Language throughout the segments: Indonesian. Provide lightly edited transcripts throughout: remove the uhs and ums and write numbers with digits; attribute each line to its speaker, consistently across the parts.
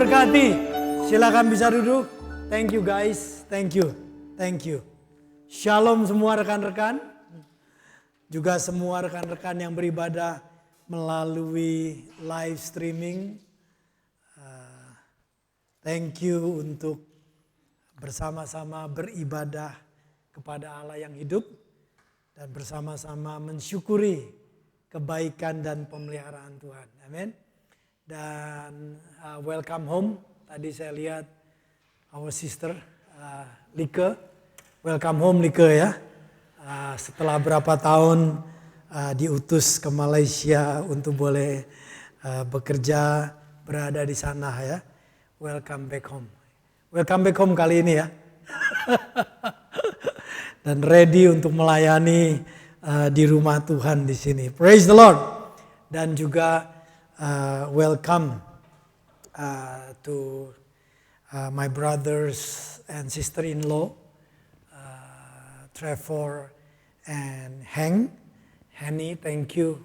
Speaker 1: memberkati. Silakan bisa duduk. Thank you guys. Thank you. Thank you. Shalom semua rekan-rekan. Juga semua rekan-rekan yang beribadah melalui live streaming. Thank you untuk bersama-sama beribadah kepada Allah yang hidup. Dan bersama-sama mensyukuri kebaikan dan pemeliharaan Tuhan. Amin. Dan welcome home. Tadi saya lihat our sister Like. Welcome home Like ya. Setelah berapa tahun diutus ke Malaysia untuk boleh bekerja, berada di sana ya. Welcome back home. Welcome back home kali ini ya. Dan ready untuk melayani di rumah Tuhan di sini. Praise the Lord. Dan juga welcome to my brothers and sister-in-law, Trevor and Henny, thank you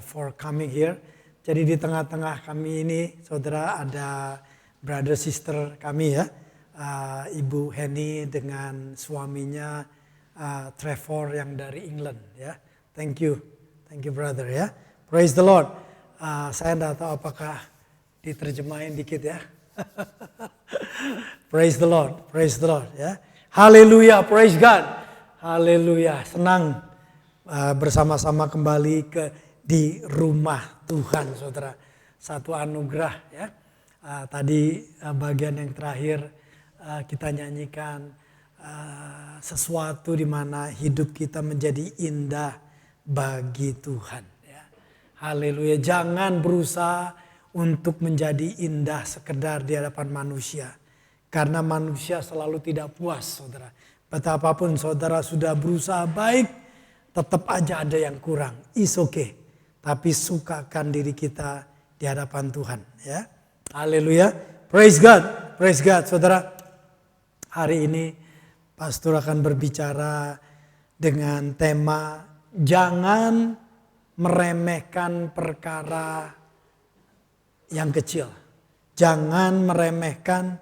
Speaker 1: for coming here. Jadi di tengah-tengah kami ini, saudara, ada brother sister kami ya, Ibu Henny dengan suaminya Trevor yang dari England ya. Thank you brother ya. Praise the Lord. Saya tidak tahu apakah diterjemahin dikit ya. Praise the Lord ya. Haleluya, praise God. Haleluya, senang bersama-sama kembali di rumah Tuhan, saudara. Satu anugerah ya. Tadi bagian yang terakhir kita nyanyikan sesuatu di mana hidup kita menjadi indah bagi Tuhan. Haleluya, jangan berusaha untuk menjadi indah sekedar di hadapan manusia. Karena manusia selalu tidak puas, saudara. Betapapun saudara sudah berusaha baik, tetap aja ada yang kurang. It's okay. Tapi sukakan diri kita di hadapan Tuhan. Ya. Haleluya, praise God, saudara. Hari ini pastor akan berbicara dengan tema jangan meremehkan perkara yang kecil. Jangan meremehkan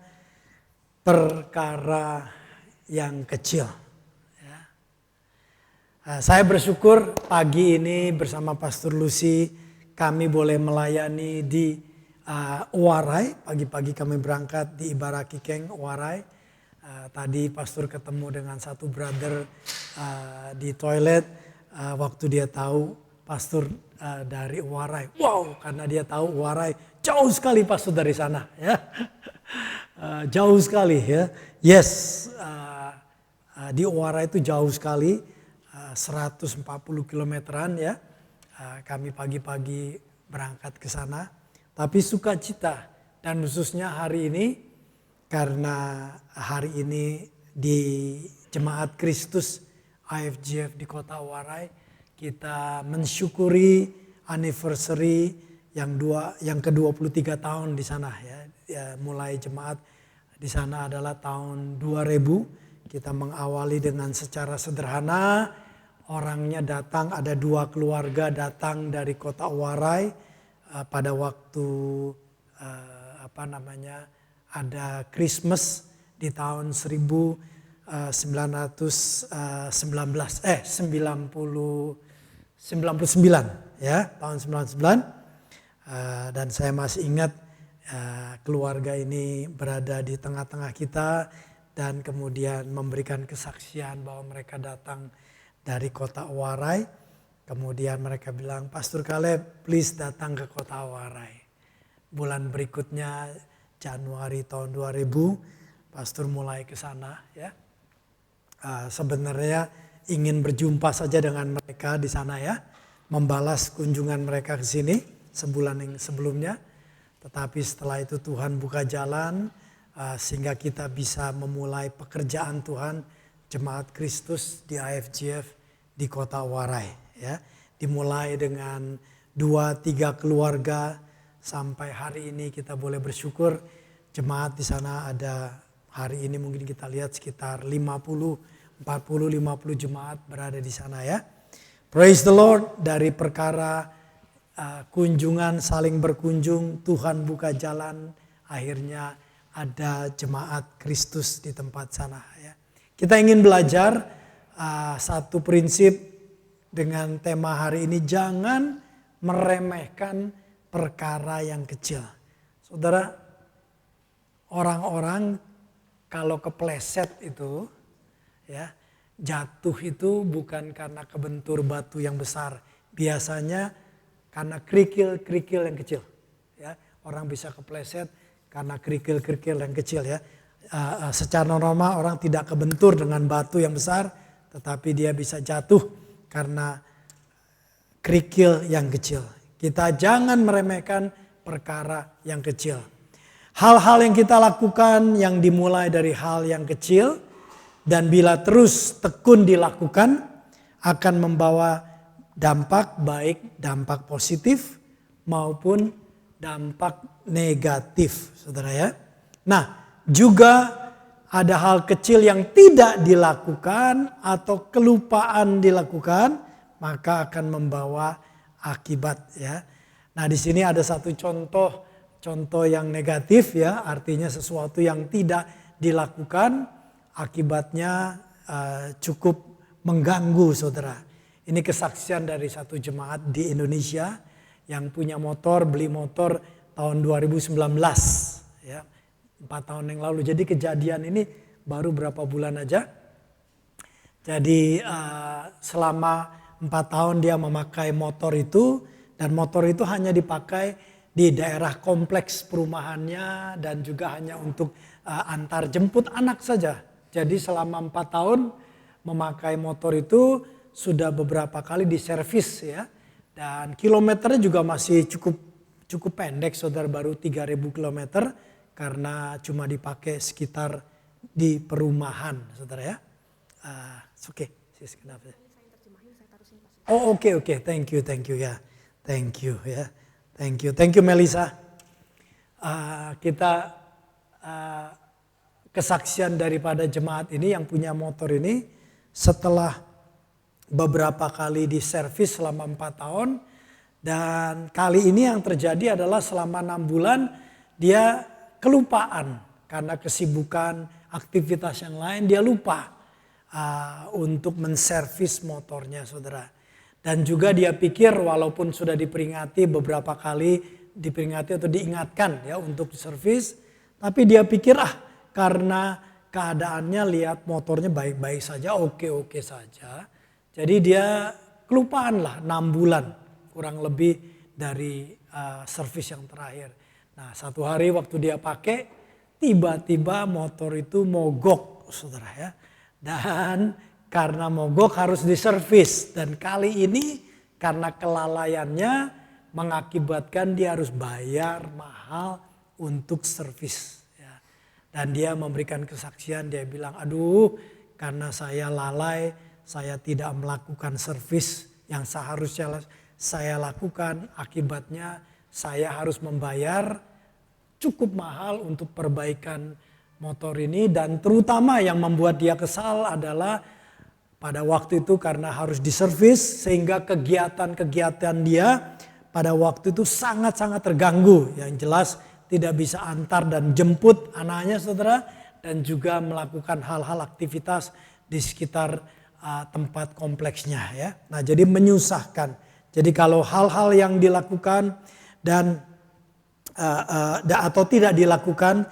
Speaker 1: perkara yang kecil. Ya. Saya bersyukur pagi ini bersama Pastor Lucy kami boleh melayani di Warai. Pagi-pagi kami berangkat di Ibaraki Keng, Warai. Tadi pastor ketemu dengan satu brother di toilet. Waktu dia tahu pastor dari Warai. Wow, karena dia tahu Warai jauh sekali pastor dari sana. Ya. Jauh sekali ya. Yes, di Warai itu jauh sekali. 140 kilometeran ya. Kami pagi-pagi berangkat ke sana. Tapi sukacita dan khususnya hari ini. Karena hari ini di Jemaat Kristus IFGF di kota Warai. Kita mensyukuri anniversary yang ke-23 tahun di sana ya. Mulai jemaat di sana adalah tahun 2000. Kita mengawali dengan secara sederhana. Orangnya datang, ada 2 keluarga datang dari kota Warai pada waktu ada Christmas di tahun 99 ya, tahun 99. Dan saya masih ingat keluarga ini berada di tengah-tengah kita dan kemudian memberikan kesaksian bahwa mereka datang dari kota Warai. Kemudian mereka bilang, Pastor Caleb please datang ke kota Warai. Bulan berikutnya Januari tahun 2000 Pastor mulai ke sana ya. Sebenarnya ingin berjumpa saja dengan mereka di sana ya. Membalas kunjungan mereka ke sini sebulan yang sebelumnya. Tetapi setelah itu Tuhan buka jalan sehingga kita bisa memulai pekerjaan Tuhan Jemaat Kristus di IFGF di kota Warai ya. Dimulai dengan 2-3 keluarga sampai hari ini kita boleh bersyukur jemaat di sana ada hari ini mungkin kita lihat sekitar 40-50 jemaat berada di sana ya. Praise the Lord, dari perkara kunjungan saling berkunjung Tuhan buka jalan akhirnya ada jemaat Kristus di tempat sana. Ya. Kita ingin belajar satu prinsip dengan tema hari ini, jangan meremehkan perkara yang kecil. Saudara, orang-orang kalau kepleset itu, ya, jatuh itu bukan karena kebentur batu yang besar. Biasanya karena kerikil-kerikil yang kecil. Ya, orang bisa kepleset karena kerikil-kerikil yang kecil. Ya. Secara normal orang tidak kebentur dengan batu yang besar, tetapi dia bisa jatuh karena kerikil yang kecil. Kita jangan meremehkan perkara yang kecil. Hal-hal yang kita lakukan yang dimulai dari hal yang kecil, dan bila terus tekun dilakukan akan membawa dampak baik, dampak positif maupun dampak negatif, saudara ya. Nah, juga ada hal kecil yang tidak dilakukan atau kelupaan dilakukan, maka akan membawa akibat ya. Nah, di sini ada satu contoh yang negatif ya, artinya sesuatu yang tidak dilakukan akibatnya cukup mengganggu, saudara. Ini kesaksian dari satu jemaat di Indonesia yang punya motor, beli motor tahun 2019 ya, 4 tahun yang lalu. Jadi kejadian ini baru berapa bulan aja. Jadi selama 4 tahun dia memakai motor itu, dan motor itu hanya dipakai di daerah kompleks perumahannya dan juga hanya untuk antar jemput anak saja. Jadi selama 4 tahun memakai motor itu sudah beberapa kali diservis ya. Dan kilometernya juga masih cukup pendek, saudara, baru 3.000 kilometer karena cuma dipakai sekitar di perumahan, saudara ya. Oke. Oh oke, thank you ya. Thank you Melisa. Kita kesaksian daripada jemaat ini yang punya motor ini, setelah beberapa kali diservis selama 4 tahun, dan kali ini yang terjadi adalah selama 6 bulan dia kelupaan karena kesibukan aktivitas yang lain, dia lupa untuk menservis motornya, saudara. Dan juga dia pikir walaupun sudah diperingati beberapa kali, diperingati atau diingatkan ya untuk diservis, tapi dia pikir karena keadaannya lihat motornya baik-baik saja, oke saja. Jadi dia kelupaan lah 6 bulan kurang lebih dari servis yang terakhir. Nah, satu hari waktu dia pakai, tiba-tiba motor itu mogok, saudara ya. Dan karena mogok harus diservis. Dan kali ini karena kelalaiannya mengakibatkan dia harus bayar mahal untuk servis. Dan dia memberikan kesaksian, dia bilang, aduh karena saya lalai, saya tidak melakukan servis yang seharusnya saya lakukan. Akibatnya saya harus membayar cukup mahal untuk perbaikan motor ini. Dan terutama yang membuat dia kesal adalah pada waktu itu karena harus diservis, sehingga kegiatan-kegiatan dia pada waktu itu sangat-sangat terganggu. Yang jelas tidak bisa antar dan jemput anaknya, saudara, dan juga melakukan hal-hal aktivitas di sekitar tempat kompleksnya ya. Nah, jadi menyusahkan. Jadi kalau hal-hal yang dilakukan dan atau tidak dilakukan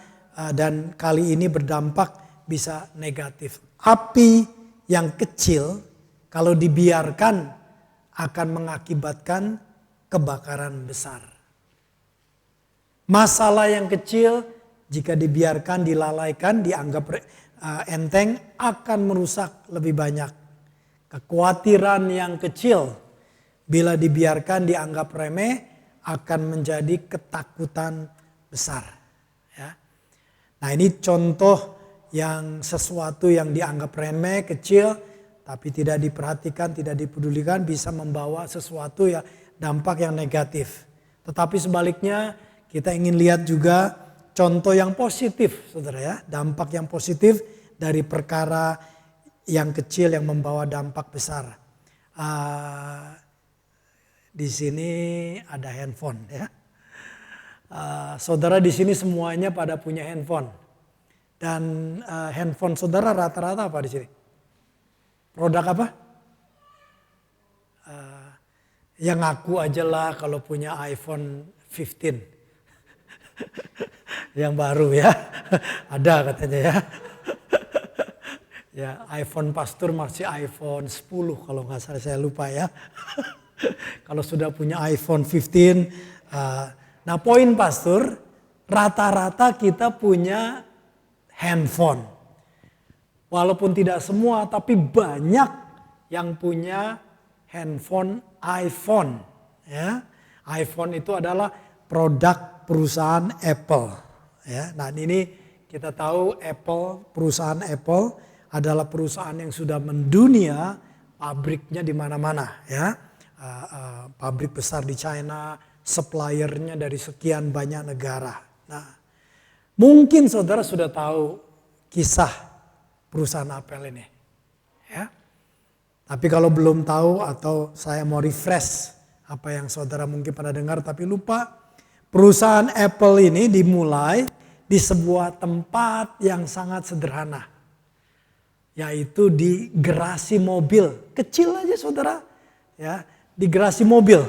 Speaker 1: dan kali ini berdampak bisa negatif. Api yang kecil kalau dibiarkan akan mengakibatkan kebakaran besar. Masalah yang kecil jika dibiarkan, dilalaikan, dianggap enteng akan merusak lebih banyak. Kekhawatiran yang kecil bila dibiarkan dianggap remeh akan menjadi ketakutan besar. Ya. Nah, ini contoh yang sesuatu yang dianggap remeh, kecil, tapi tidak diperhatikan, tidak dipedulikan bisa membawa sesuatu ya dampak yang negatif. Tetapi sebaliknya kita ingin lihat juga contoh yang positif, saudara ya. Dampak yang positif dari perkara yang kecil yang membawa dampak besar. Di sini ada handphone ya. Saudara di sini semuanya pada punya handphone. Dan handphone saudara rata-rata apa di sini? Produk apa? Yang ngaku aja lah kalau punya iPhone 15. Yang baru ya. Ada katanya ya. Ya, iPhone pastor masih iPhone 10 kalau nggak salah, saya lupa ya. Kalau sudah punya iPhone 15. Nah poin pastor, rata-rata kita punya handphone. Walaupun tidak semua, tapi banyak yang punya handphone iPhone. Ya, iPhone itu adalah produk perusahaan Apple. Ya, nah ini kita tahu perusahaan Apple adalah perusahaan yang sudah mendunia, pabriknya di mana-mana. Ya, pabrik besar di China, suppliernya dari sekian banyak negara. Nah, mungkin saudara sudah tahu kisah perusahaan Apple ini. Ya. Tapi kalau belum tahu atau saya mau refresh apa yang saudara mungkin pernah dengar tapi lupa. Perusahaan Apple ini dimulai di sebuah tempat yang sangat sederhana. Yaitu di garasi mobil. Kecil aja saudara. Ya, di garasi mobil.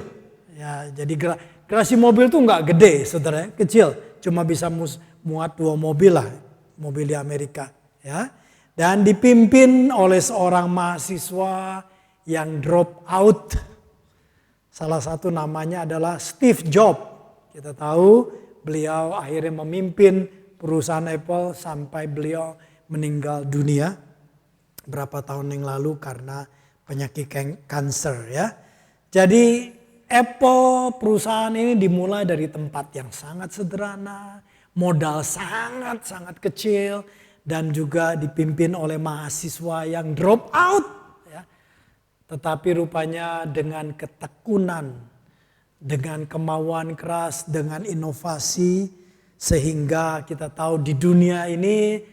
Speaker 1: Ya, jadi garasi mobil itu nggak gede saudara, kecil. Cuma bisa muat 2 mobil lah. Mobil di Amerika. Ya. Dan dipimpin oleh seorang mahasiswa yang drop out. Salah satu namanya adalah Steve Jobs. Kita tahu beliau akhirnya memimpin perusahaan Apple sampai beliau meninggal dunia berapa tahun yang lalu karena penyakit kanker ya. Jadi Apple perusahaan ini dimulai dari tempat yang sangat sederhana, modal sangat-sangat kecil. Dan juga dipimpin oleh mahasiswa yang drop out. Ya. Tetapi rupanya dengan ketekunan, dengan kemauan keras, dengan inovasi. Sehingga kita tahu di dunia ini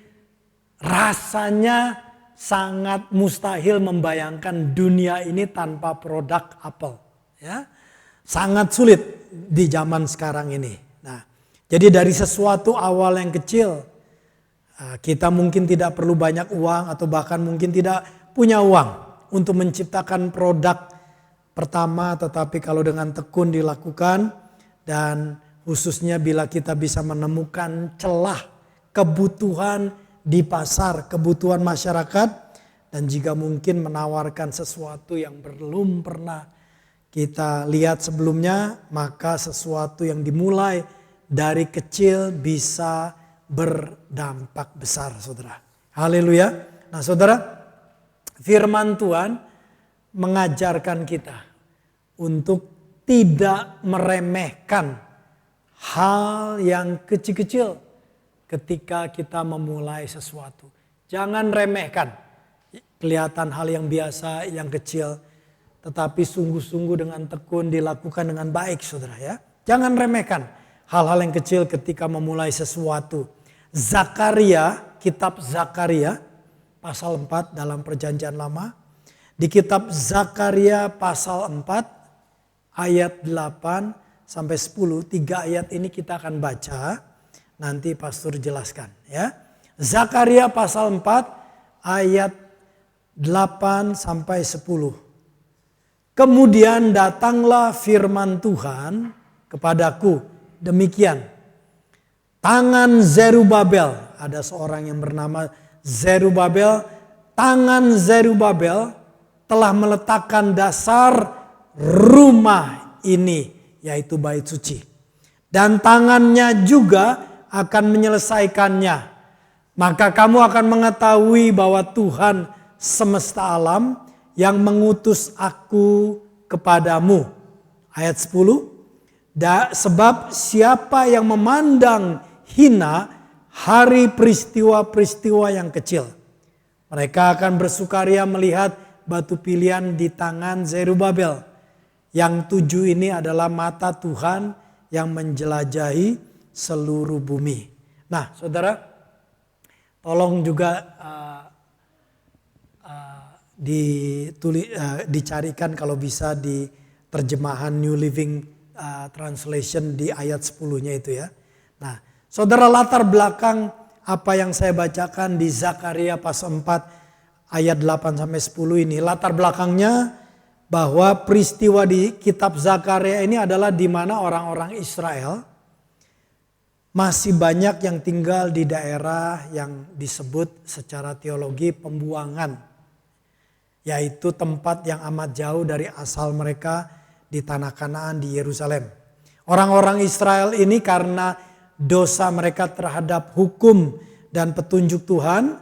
Speaker 1: rasanya sangat mustahil membayangkan dunia ini tanpa produk Apple. Ya. Sangat sulit di zaman sekarang ini. Nah, jadi dari sesuatu awal yang kecil, kita mungkin tidak perlu banyak uang atau bahkan mungkin tidak punya uang untuk menciptakan produk pertama, tetapi kalau dengan tekun dilakukan dan khususnya bila kita bisa menemukan celah kebutuhan di pasar, kebutuhan masyarakat dan jika mungkin menawarkan sesuatu yang belum pernah kita lihat sebelumnya, maka sesuatu yang dimulai dari kecil bisa berdampak besar saudara. Haleluya. Nah saudara, firman Tuhan mengajarkan kita untuk tidak meremehkan hal yang kecil-kecil ketika kita memulai sesuatu. Jangan remehkan. Kelihatan hal yang biasa, yang kecil. Tetapi sungguh-sungguh dengan tekun dilakukan dengan baik saudara ya. Jangan remehkan hal-hal yang kecil ketika memulai sesuatu. Zakaria, kitab Zakaria pasal 4 dalam perjanjian lama. Di kitab Zakaria pasal 4 ayat 8 sampai 10. 3 ayat ini kita akan baca. Nanti pastor jelaskan ya. Zakaria pasal 4 ayat 8 sampai 10. Kemudian datanglah firman Tuhan kepadaku demikian. Tangan Zerubabel, ada seorang yang bernama Zerubabel. Tangan Zerubabel telah meletakkan dasar rumah ini, yaitu bait suci. Dan tangannya juga akan menyelesaikannya. Maka kamu akan mengetahui bahwa Tuhan semesta alam yang mengutus aku kepadamu. Ayat 10. Sebab siapa yang memandang hina hari peristiwa-peristiwa yang kecil. Mereka akan bersukaria melihat batu pilihan di tangan Zerubabel. Yang 7 ini adalah mata Tuhan yang menjelajahi seluruh bumi. Nah saudara, tolong juga dicarikan kalau bisa di terjemahan New Living Translation di ayat 10-nya itu ya. Nah, saudara, latar belakang apa yang saya bacakan di Zakaria pasal 4 ayat 8 sampai 10 ini, latar belakangnya bahwa peristiwa di kitab Zakaria ini adalah di mana orang-orang Israel masih banyak yang tinggal di daerah yang disebut secara teologi pembuangan, yaitu tempat yang amat jauh dari asal mereka di tanah Kanaan di Yerusalem. Orang-orang Israel ini karena dosa mereka terhadap hukum dan petunjuk Tuhan,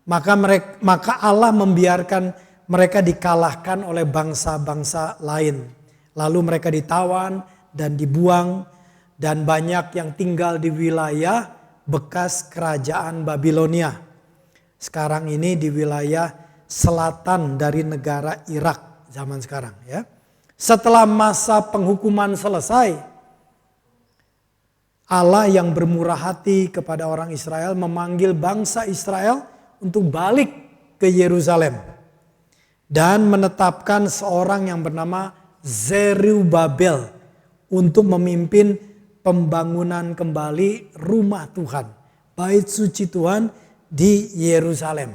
Speaker 1: maka Allah membiarkan mereka dikalahkan oleh bangsa-bangsa lain. Lalu mereka ditawan dan dibuang, dan banyak yang tinggal di wilayah bekas kerajaan Babilonia. Sekarang ini di wilayah selatan dari negara Irak zaman sekarang ya. Setelah masa penghukuman selesai, Allah yang bermurah hati kepada orang Israel memanggil bangsa Israel untuk balik ke Yerusalem dan menetapkan seorang yang bernama Zerubabel untuk memimpin pembangunan kembali rumah Tuhan, bait suci Tuhan di Yerusalem.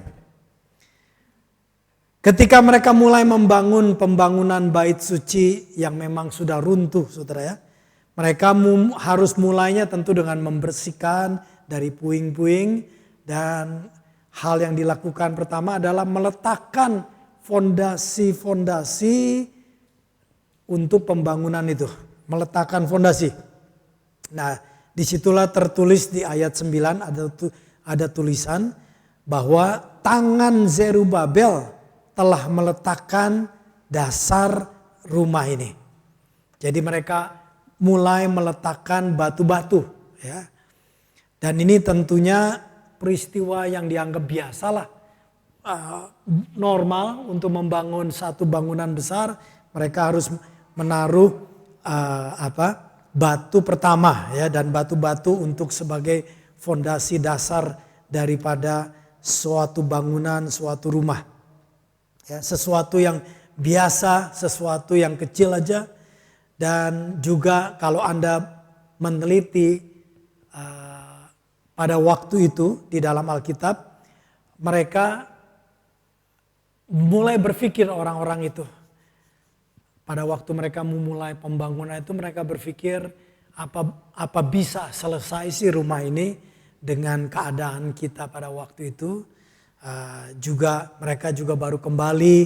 Speaker 1: Ketika mereka mulai membangun pembangunan bait suci yang memang sudah runtuh, saudara ya, mereka harus mulainya tentu dengan membersihkan dari puing-puing, dan hal yang dilakukan pertama adalah meletakkan fondasi-fondasi untuk pembangunan itu, meletakkan fondasi. Nah, disitulah tertulis di ayat 9 ada tulisan bahwa tangan Zerubabel telah meletakkan dasar rumah ini. Jadi mereka mulai meletakkan batu-batu ya. Dan ini tentunya peristiwa yang dianggap biasalah, normal untuk membangun satu bangunan besar. Mereka harus menaruh batu pertama ya, dan batu-batu untuk sebagai fondasi dasar daripada suatu bangunan, suatu rumah. Ya, sesuatu yang biasa, sesuatu yang kecil aja. Dan juga kalau Anda meneliti pada waktu itu di dalam Alkitab, mereka mulai berpikir, orang-orang itu pada waktu mereka memulai pembangunan itu, mereka berpikir apa bisa selesai sih rumah ini dengan keadaan kita pada waktu itu. Mereka juga baru kembali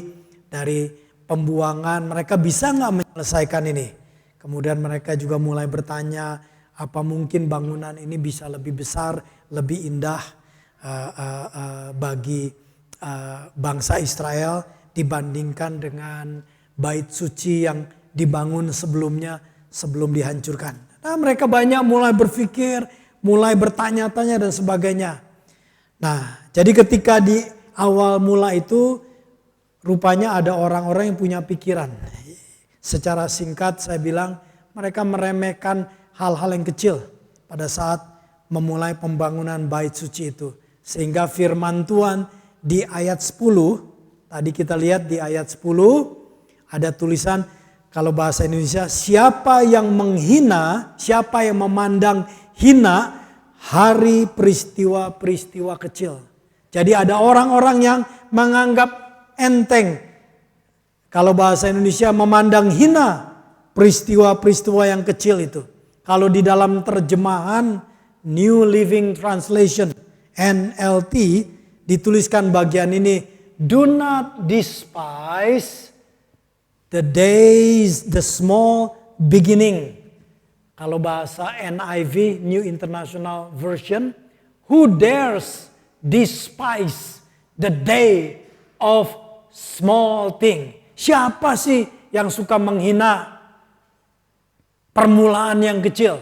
Speaker 1: dari pembuangan, mereka bisa nggak menyelesaikan ini? Kemudian mereka juga mulai bertanya, apa mungkin bangunan ini bisa lebih besar, lebih indah bagi bangsa Israel dibandingkan dengan bait suci yang dibangun sebelumnya, sebelum dihancurkan. Nah, mereka banyak mulai berpikir, mulai bertanya-tanya dan sebagainya. Nah, jadi ketika di awal mula itu rupanya ada orang-orang yang punya pikiran. Secara singkat saya bilang, mereka meremehkan hal-hal yang kecil pada saat memulai pembangunan bait suci itu. Sehingga firman Tuhan di ayat 10, tadi kita lihat di ayat 10 ada tulisan, kalau bahasa Indonesia, siapa yang menghina, siapa yang memandang hina hari peristiwa-peristiwa kecil. Jadi ada orang-orang yang menganggap enteng, kalau bahasa Indonesia, memandang hina peristiwa-peristiwa yang kecil itu. Kalau di dalam terjemahan New Living Translation NLT dituliskan bagian ini, do not despise the days, the small beginning. Kalau bahasa NIV, New International Version, who dares despise the day of small thing. Siapa sih yang suka menghina permulaan yang kecil?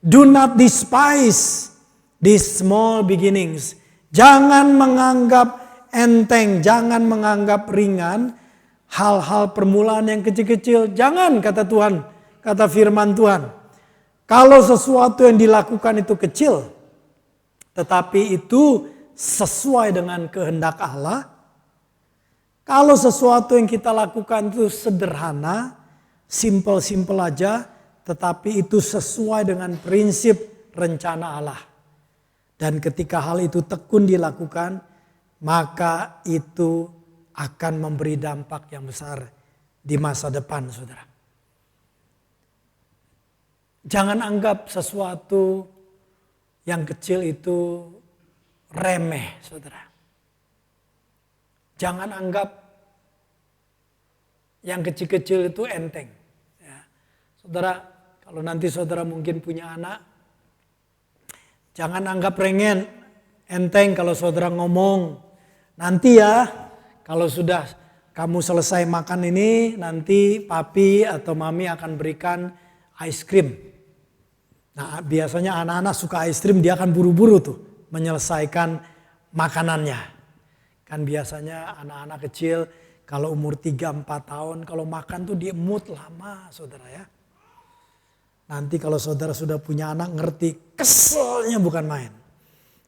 Speaker 1: Do not despise these small beginnings. Jangan menganggap enteng, jangan menganggap ringan hal-hal permulaan yang kecil-kecil. Jangan, kata Tuhan, kata firman Tuhan. Kalau sesuatu yang dilakukan itu kecil, tetapi itu sesuai dengan kehendak Allah. Kalau sesuatu yang kita lakukan itu sederhana, simple-simple aja, tetapi itu sesuai dengan prinsip rencana Allah. Dan ketika hal itu tekun dilakukan, maka itu akan memberi dampak yang besar di masa depan, saudara. Jangan anggap sesuatu yang kecil itu remeh, saudara. Jangan anggap yang kecil-kecil itu enteng. Ya. Saudara, kalau nanti saudara mungkin punya anak, jangan anggap enteng kalau saudara ngomong. Nanti ya, kalau sudah kamu selesai makan ini, nanti papi atau mami akan berikan ice cream. Nah, biasanya anak-anak suka ice cream, dia akan buru-buru tuh menyelesaikan makanannya. Kan biasanya anak-anak kecil kalau umur 3-4 tahun, kalau makan tuh dia mood lama, saudara ya. Nanti kalau saudara sudah punya anak ngerti, keselnya bukan main.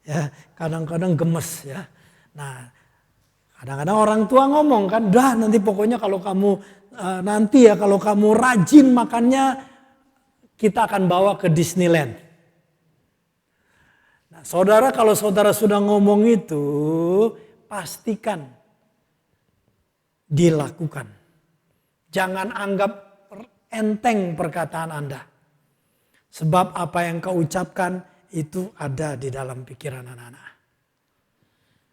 Speaker 1: Ya, kadang-kadang gemes ya. Nah, kadang-kadang orang tua ngomong kan, dah nanti pokoknya kalau kamu kalau kamu rajin makannya, kita akan bawa ke Disneyland. Nah, saudara, kalau saudara sudah ngomong itu, pastikan dilakukan. Jangan anggap enteng perkataan Anda. Sebab apa yang kau ucapkan itu ada di dalam pikiran anak-anak.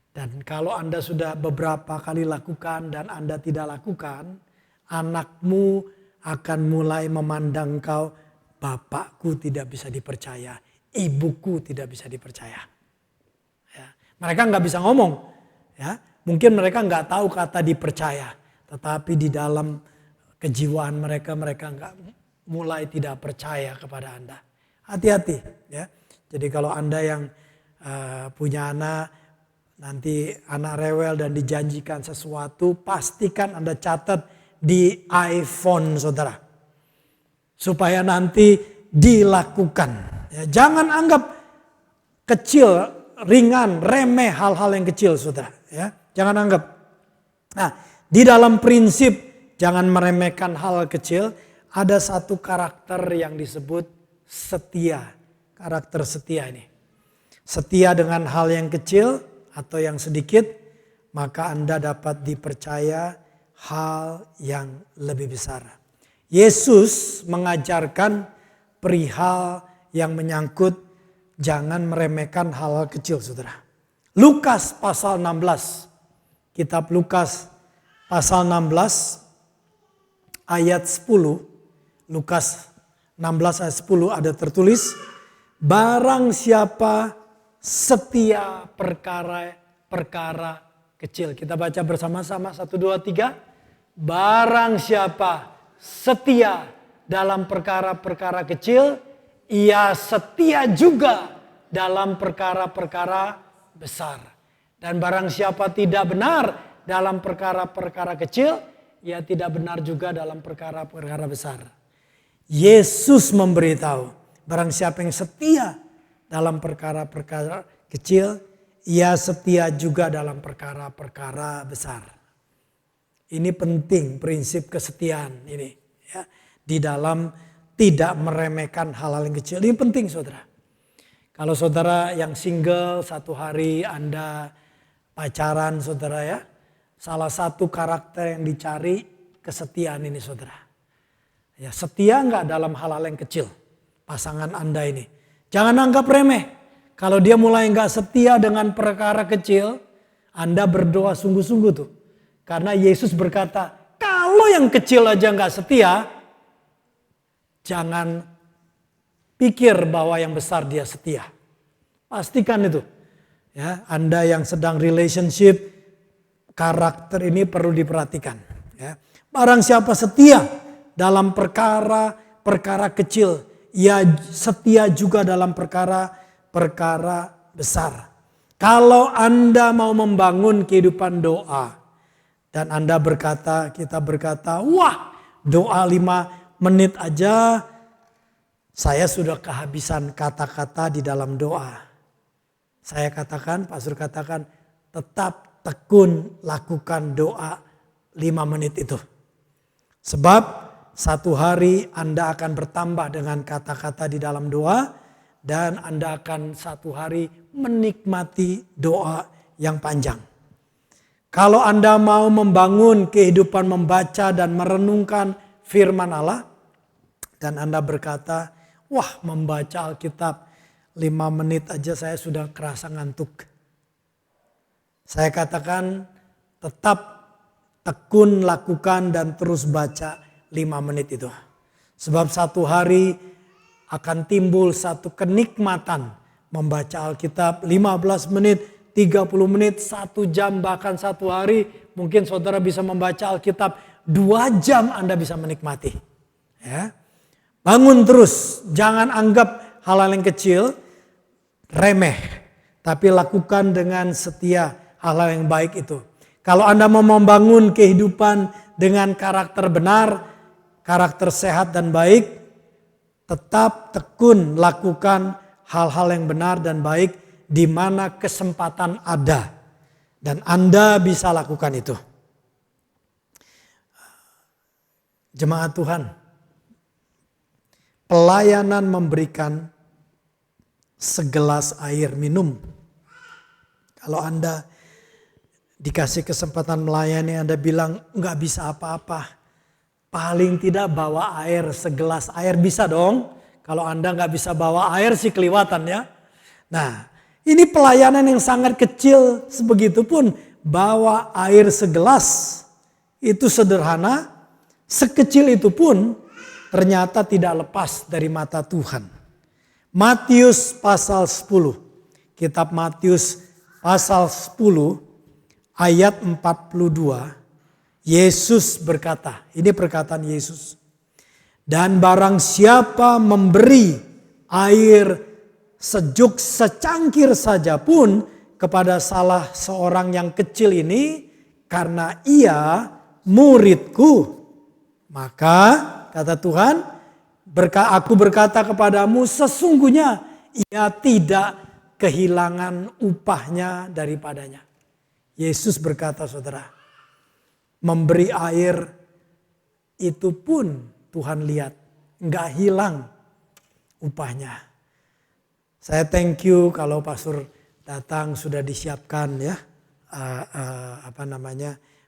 Speaker 1: Dan kalau Anda sudah beberapa kali lakukan dan Anda tidak lakukan, anakmu akan mulai memandang kau, bapakku tidak bisa dipercaya, ibuku tidak bisa dipercaya. Ya. Mereka nggak bisa ngomong, ya. Mungkin mereka nggak tahu kata dipercaya, tetapi di dalam kejiwaan mereka nggak mulai tidak percaya kepada Anda. Hati-hati, ya. Jadi kalau Anda yang punya anak, nanti anak rewel dan dijanjikan sesuatu, pastikan Anda catat di iPhone saudara. Supaya nanti dilakukan. Ya, jangan anggap kecil, ringan, remeh hal-hal yang kecil saudara. Ya, jangan anggap. Nah, di dalam prinsip jangan meremehkan hal kecil, ada satu karakter yang disebut setia. Karakter setia ini. Setia dengan hal yang kecil atau yang sedikit, maka Anda dapat dipercaya hal yang lebih besar. Yesus mengajarkan perihal yang menyangkut jangan meremehkan hal kecil, saudara. Lukas pasal 16, kitab Lukas pasal 16 ayat 10, Lukas 16 ayat 10 ada tertulis, barang siapa setia perkara kecil. Kita baca bersama-sama 1, 2, 3. Barang siapa setia dalam perkara-perkara kecil, ia setia juga dalam perkara-perkara besar. Dan barang siapa tidak benar dalam perkara-perkara kecil, ia tidak benar juga dalam perkara-perkara besar. Yesus memberitahu, barang siapa yang setia dalam perkara-perkara kecil, ia setia juga dalam perkara-perkara besar. Ini penting prinsip kesetiaan ini. Ya, di dalam tidak meremehkan hal-hal yang kecil. Ini penting saudara. Kalau saudara yang single, satu hari Anda pacaran saudara ya. Salah satu karakter yang dicari kesetiaan ini saudara. Ya, setia nggak dalam hal-hal yang kecil pasangan Anda ini. Jangan anggap remeh. Kalau dia mulai nggak setia dengan perkara kecil, Anda berdoa sungguh-sungguh tuh. Karena Yesus berkata, kalau yang kecil aja nggak setia, jangan pikir bahwa yang besar dia setia. Pastikan itu. Ya, Anda yang sedang relationship, karakter ini perlu diperhatikan. Ya. Barang siapa setia dalam perkara kecil, ia setia juga dalam perkara besar. Kalau Anda mau membangun kehidupan doa, dan Anda kita berkata, wah doa 5 menit aja, saya sudah kehabisan kata-kata di dalam doa. Saya katakan, pastor katakan, tetap tekun lakukan doa 5 menit itu. Sebab satu hari Anda akan bertambah dengan kata-kata di dalam doa. Dan Anda akan satu hari menikmati doa yang panjang. Kalau Anda mau membangun kehidupan membaca dan merenungkan firman Allah. Dan Anda berkata, wah membaca Alkitab 5 menit aja saya sudah kerasa ngantuk. Saya katakan tetap tekun lakukan dan terus baca 5 menit itu. Sebab satu hari akan timbul satu kenikmatan membaca Alkitab 15 menit, 30 menit, 1 jam bahkan satu hari. Mungkin saudara bisa membaca Alkitab 2 jam Anda bisa menikmati. Ya. Bangun terus, jangan anggap hal-hal yang kecil remeh. Tapi lakukan dengan setia hal-hal yang baik itu. Kalau Anda mau membangun kehidupan dengan karakter benar, karakter sehat dan baik, tetap tekun lakukan hal-hal yang benar dan baik di mana kesempatan ada. Dan Anda bisa lakukan itu. Jemaat Tuhan, pelayanan memberikan segelas air minum. Kalau Anda dikasih kesempatan melayani, Anda bilang nggak bisa apa-apa. Paling tidak bawa air, segelas air bisa dong. Kalau Anda nggak bisa bawa air sih kelewatan ya. Nah, ini pelayanan yang sangat kecil, sebegitupun bawa air segelas. Itu sederhana, sekecil itu pun ternyata tidak lepas dari mata Tuhan. Matius pasal 10. Kitab Matius pasal 10 ayat 42. Yesus berkata, ini perkataan Yesus. Dan barang siapa memberi air sejuk secangkir saja pun kepada salah seorang yang kecil ini, karena ia muridku, maka kata Tuhan, aku berkata kepadamu, sesungguhnya ia tidak kehilangan upahnya daripadanya. Yesus berkata, saudara, memberi air itu pun Tuhan lihat, nggak hilang upahnya. Saya thank you kalau pastor datang sudah disiapkan ya,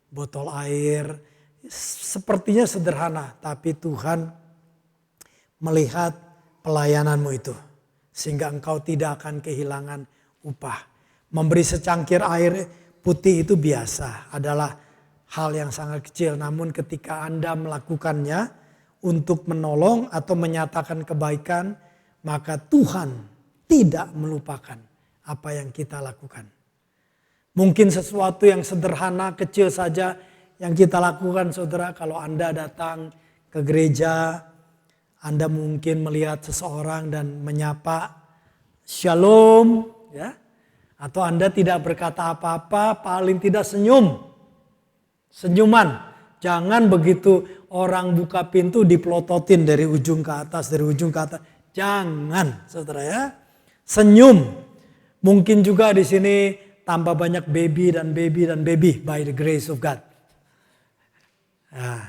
Speaker 1: botol air. Sepertinya sederhana, tapi Tuhan melihat pelayananmu itu. Sehingga engkau tidak akan kehilangan upah. Memberi secangkir air putih itu biasa, adalah hal yang sangat kecil. Namun ketika Anda melakukannya untuk menolong atau menyatakan kebaikan, maka Tuhan tidak melupakan apa yang kita lakukan. Mungkin sesuatu yang sederhana, kecil saja yang kita lakukan, saudara. Kalau Anda datang ke gereja, Anda mungkin melihat seseorang dan menyapa shalom, ya. Atau Anda tidak berkata apa-apa, paling tidak senyuman. Jangan begitu orang buka pintu dipelototin dari ujung ke atas, dari ujung ke atas. Jangan, saudara ya. Senyum. Mungkin juga di sini tambah banyak baby dan baby by the grace of God. Nah,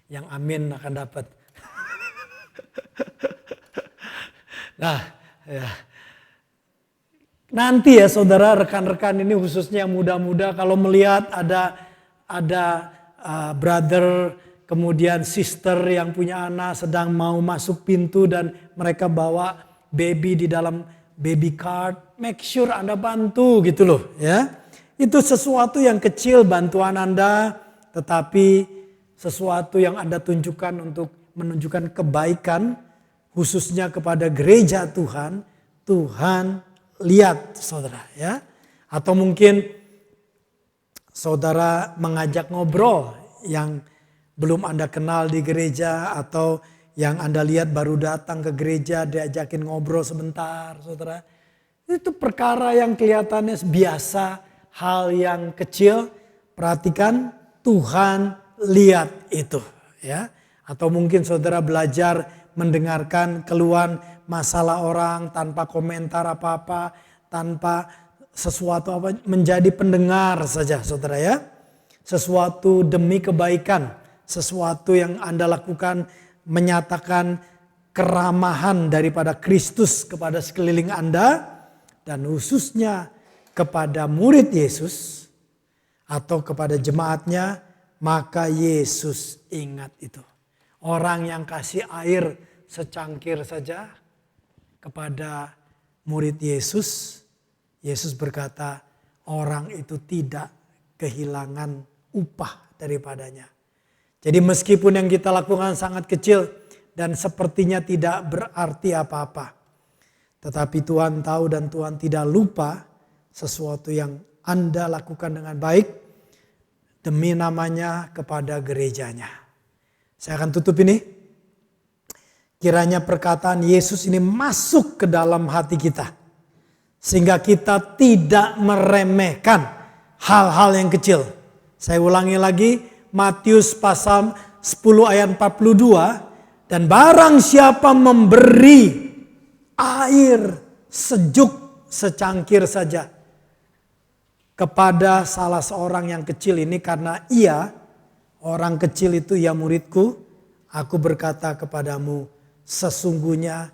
Speaker 1: yang amin akan dapat. Nah, ya. Nanti ya saudara, rekan-rekan ini khususnya yang muda-muda, kalau melihat ada brother kemudian sister yang punya anak sedang mau masuk pintu dan mereka bawa baby di dalam baby cart, make sure Anda bantu gitu loh ya. Itu sesuatu yang kecil bantuan Anda, tetapi sesuatu yang Anda tunjukkan untuk menunjukkan kebaikan khususnya kepada gereja Tuhan. Tuhan lihat saudara ya. Atau mungkin saudara mengajak ngobrol yang belum Anda kenal di gereja, atau yang Anda lihat baru datang ke gereja diajakin ngobrol sebentar saudara. Itu perkara yang kelihatannya biasa, hal yang kecil. Perhatikan, Tuhan lihat itu ya. Atau mungkin saudara belajar mendengarkan keluhan masalah orang tanpa komentar apa-apa, tanpa sesuatu apa, menjadi pendengar saja saudara ya. Sesuatu demi kebaikan. sesuatu yang Anda lakukan menyatakan keramahan daripada Kristus kepada sekeliling Anda dan khususnya kepada murid Yesus atau kepada jemaatnya, maka Yesus ingat itu. Orang yang kasih air secangkir saja kepada murid Yesus, Yesus berkata orang itu tidak kehilangan upah daripadanya. Jadi meskipun yang kita lakukan sangat kecil dan sepertinya tidak berarti apa-apa, tetapi Tuhan tahu dan Tuhan tidak lupa sesuatu yang Anda lakukan dengan baik demi namanya kepada gerejanya. Saya akan tutup ini. Kiranya perkataan Yesus ini masuk ke dalam hati kita. Sehingga kita tidak meremehkan hal-hal yang kecil. Saya ulangi lagi, Matius pasal 10 ayat 42. Dan barang siapa memberi air sejuk secangkir saja kepada salah seorang yang kecil ini, karena ia, orang kecil itu ya muridku, aku berkata kepadamu, sesungguhnya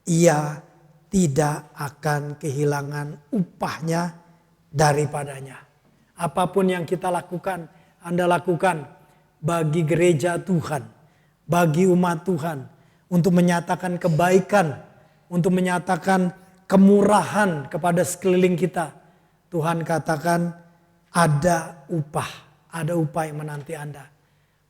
Speaker 1: ia tidak akan kehilangan upahnya daripadanya. Apapun yang kita lakukan, Anda lakukan bagi gereja Tuhan, bagi umat Tuhan, untuk menyatakan kebaikan, untuk menyatakan kemurahan kepada sekeliling kita. Tuhan katakan ada upah yang menanti Anda.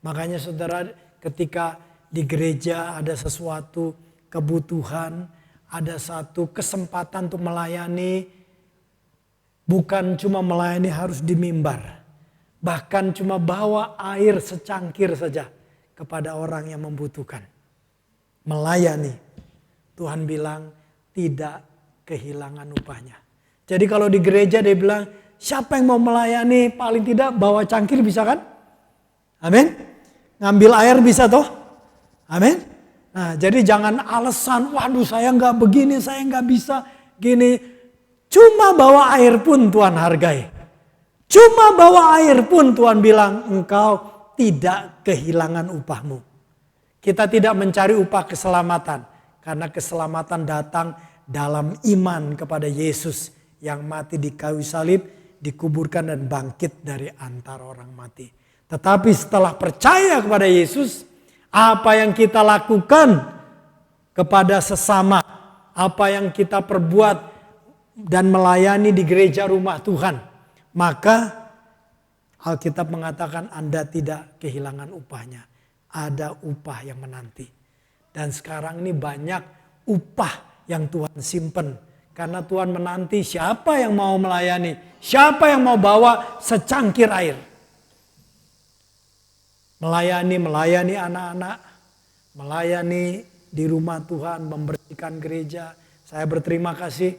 Speaker 1: Makanya saudara, ketika di gereja ada sesuatu kebutuhan, ada satu kesempatan untuk melayani, bukan cuma melayani harus di mimbar, bahkan cuma bawa air secangkir saja kepada orang yang membutuhkan. Melayani, Tuhan bilang tidak kehilangan upahnya. Jadi kalau di gereja dia bilang, siapa yang mau melayani paling tidak bawa cangkir bisa kan? Amin. Ngambil air bisa toh? Amin. Nah, jadi jangan alasan, waduh saya nggak begini, saya nggak bisa gini. Cuma bawa air pun Tuhan hargai. Cuma bawa air pun Tuhan bilang engkau tidak kehilangan upahmu. Kita tidak mencari upah keselamatan. Karena keselamatan datang dalam iman kepada Yesus yang mati di kayu salib, dikuburkan dan bangkit dari antara orang mati. Tetapi setelah percaya kepada Yesus, apa yang kita lakukan kepada sesama, apa yang kita perbuat dan melayani di gereja rumah Tuhan, maka Alkitab mengatakan Anda tidak kehilangan upahnya. Ada upah yang menanti. Dan sekarang ini banyak upah yang Tuhan simpen. Karena Tuhan menanti siapa yang mau melayani, siapa yang mau bawa secangkir air. Melayani anak-anak, melayani di rumah Tuhan, membersihkan gereja. Saya berterima kasih.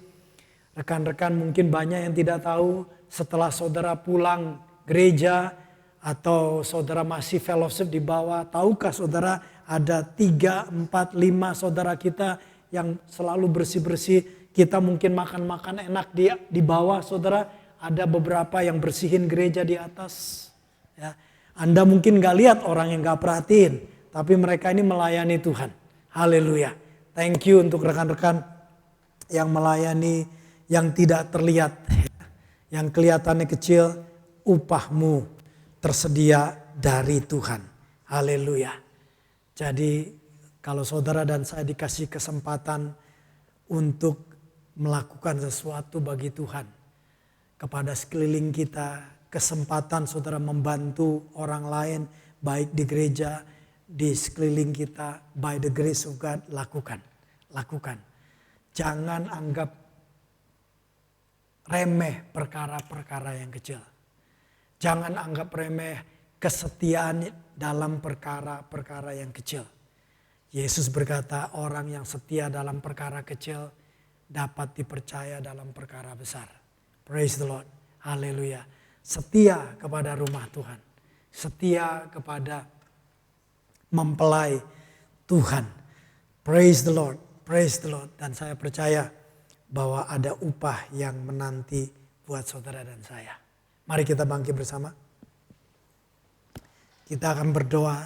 Speaker 1: Rekan-rekan mungkin banyak yang tidak tahu, setelah saudara pulang gereja atau saudara masih fellowship di bawah, tahukah saudara ada 3, 4, 5 saudara kita yang selalu bersih-bersih. Kita mungkin makan-makan enak di bawah, saudara. Ada beberapa yang bersihin gereja di atas. Ya. Anda mungkin gak lihat orang yang gak perhatiin. Tapi mereka ini melayani Tuhan. Haleluya. Thank you untuk rekan-rekan yang melayani, yang tidak terlihat. Yang kelihatannya kecil, upahmu tersedia dari Tuhan. Haleluya. Jadi kalau saudara dan saya dikasih kesempatan untuk melakukan sesuatu bagi Tuhan kepada sekeliling kita, kesempatan saudara membantu orang lain baik di gereja, di sekeliling kita, by the grace of God, lakukan. Jangan anggap remeh perkara-perkara yang kecil. Jangan anggap remeh kesetiaan dalam perkara-perkara yang kecil. Yesus berkata orang yang setia dalam perkara kecil dapat dipercaya dalam perkara besar. Praise the Lord. Haleluya. Setia kepada rumah Tuhan. Setia kepada mempelai Tuhan. Praise the Lord. Praise the Lord. Dan saya percaya bahwa ada upah yang menanti buat saudara dan saya. Mari kita bangkit bersama. Kita akan berdoa.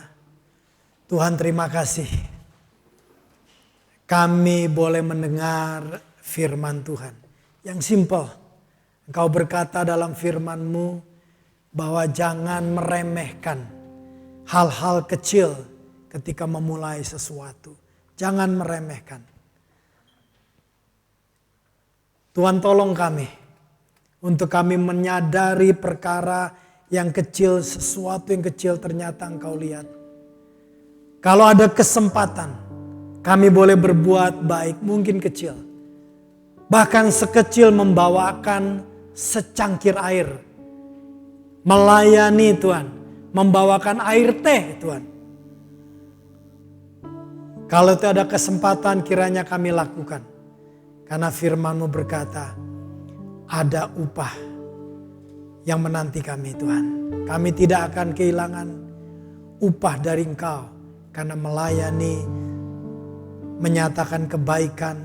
Speaker 1: Tuhan, terima kasih. Kami boleh mendengar firman Tuhan. Yang simpel. Engkau berkata dalam firman-Mu bahwa jangan meremehkan hal-hal kecil ketika memulai sesuatu. Jangan meremehkan. Tuhan, tolong kami untuk kami menyadari perkara yang kecil, sesuatu yang kecil ternyata Engkau lihat. Kalau ada kesempatan kami boleh berbuat baik, mungkin kecil. Bahkan sekecil membawakan secangkir air. Melayani Tuhan, membawakan air teh Tuhan. Kalau itu ada kesempatan kiranya kami lakukan. Karena firman-Mu berkata, ada upah yang menanti kami Tuhan. Kami tidak akan kehilangan upah dari Engkau. Karena melayani, menyatakan kebaikan,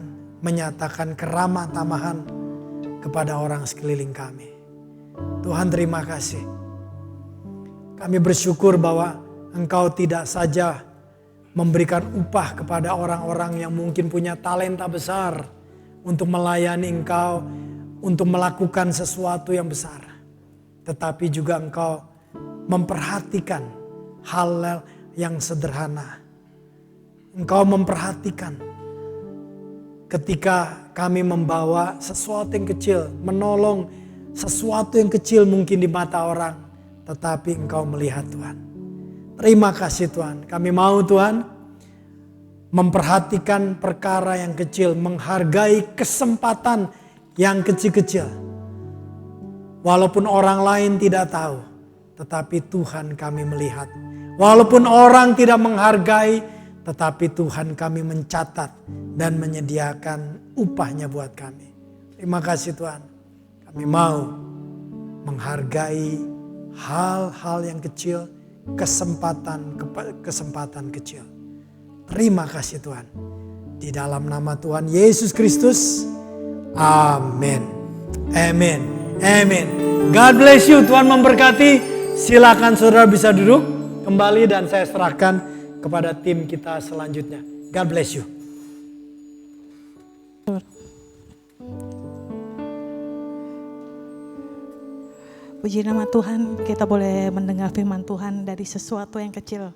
Speaker 1: menyatakan keramah tamahan kepada orang sekeliling kami. Tuhan, terima kasih. Kami bersyukur bahwa Engkau tidak saja memberikan upah kepada orang-orang yang mungkin punya talenta besar untuk melayani Engkau, untuk melakukan sesuatu yang besar. Tetapi juga Engkau memperhatikan hal yang sederhana. Engkau memperhatikan ketika kami membawa sesuatu yang kecil, menolong sesuatu yang kecil mungkin di mata orang, tetapi Engkau melihat Tuhan. Terima kasih Tuhan. Kami mau Tuhan memperhatikan perkara yang kecil, menghargai kesempatan yang kecil-kecil. Walaupun orang lain tidak tahu, tetapi Tuhan kami melihat. Walaupun orang tidak menghargai, tetapi Tuhan kami mencatat dan menyediakan upahnya buat kami. Terima kasih Tuhan. Kami mau menghargai hal-hal yang kecil, kesempatan kecil. Terima kasih Tuhan. Di dalam nama Tuhan Yesus Kristus. Amin. Amin. Amin. God bless you. Tuhan memberkati. Silakan saudara bisa duduk kembali dan saya serahkan kepada tim kita selanjutnya. God bless you.
Speaker 2: Puji nama Tuhan, kita boleh mendengar firman Tuhan dari sesuatu yang kecil.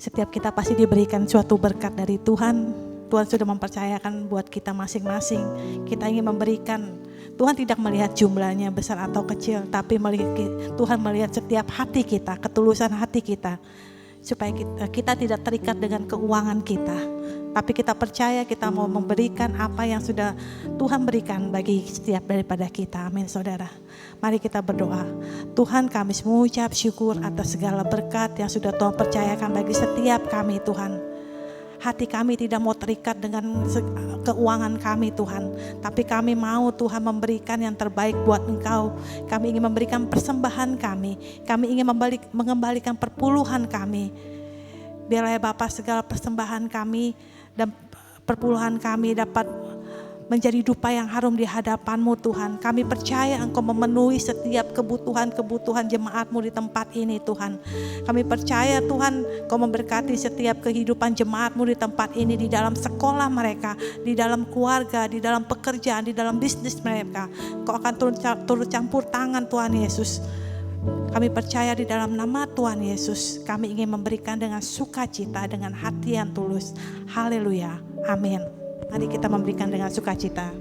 Speaker 2: Setiap kita pasti diberikan suatu berkat dari Tuhan. Tuhan sudah mempercayakan buat kita masing-masing. Kita ingin memberikan. Tuhan tidak melihat jumlahnya besar atau kecil, tapi Tuhan melihat setiap hati kita, ketulusan hati kita. Supaya kita tidak terikat dengan keuangan kita. Tapi kita percaya kita mau memberikan apa yang sudah Tuhan berikan bagi setiap daripada kita. Amin saudara. Mari kita berdoa. Tuhan, kami mengucap syukur atas segala berkat yang sudah Tuhan percayakan bagi setiap kami Tuhan. Hati kami tidak mau terikat dengan keuangan kami Tuhan. Tapi kami mau Tuhan memberikan yang terbaik buat Engkau. Kami ingin memberikan persembahan kami. Kami ingin mengembalikan perpuluhan kami. Biarlah ya Bapa segala persembahan kami dan perpuluhan kami dapat menjadi dupa yang harum di hadapan-Mu Tuhan. Kami percaya Engkau memenuhi setiap kebutuhan-kebutuhan jemaat-Mu di tempat ini Tuhan. Kami percaya Tuhan Engkau memberkati setiap kehidupan jemaat-Mu di tempat ini, di dalam sekolah mereka, di dalam keluarga, di dalam pekerjaan, di dalam bisnis mereka. Engkau akan turut campur tangan Tuhan Yesus. Kami percaya di dalam nama Tuhan Yesus, kami ingin memberikan dengan sukacita, dengan hati yang tulus. Haleluya. Amin. Mari kita memberikan dengan sukacita.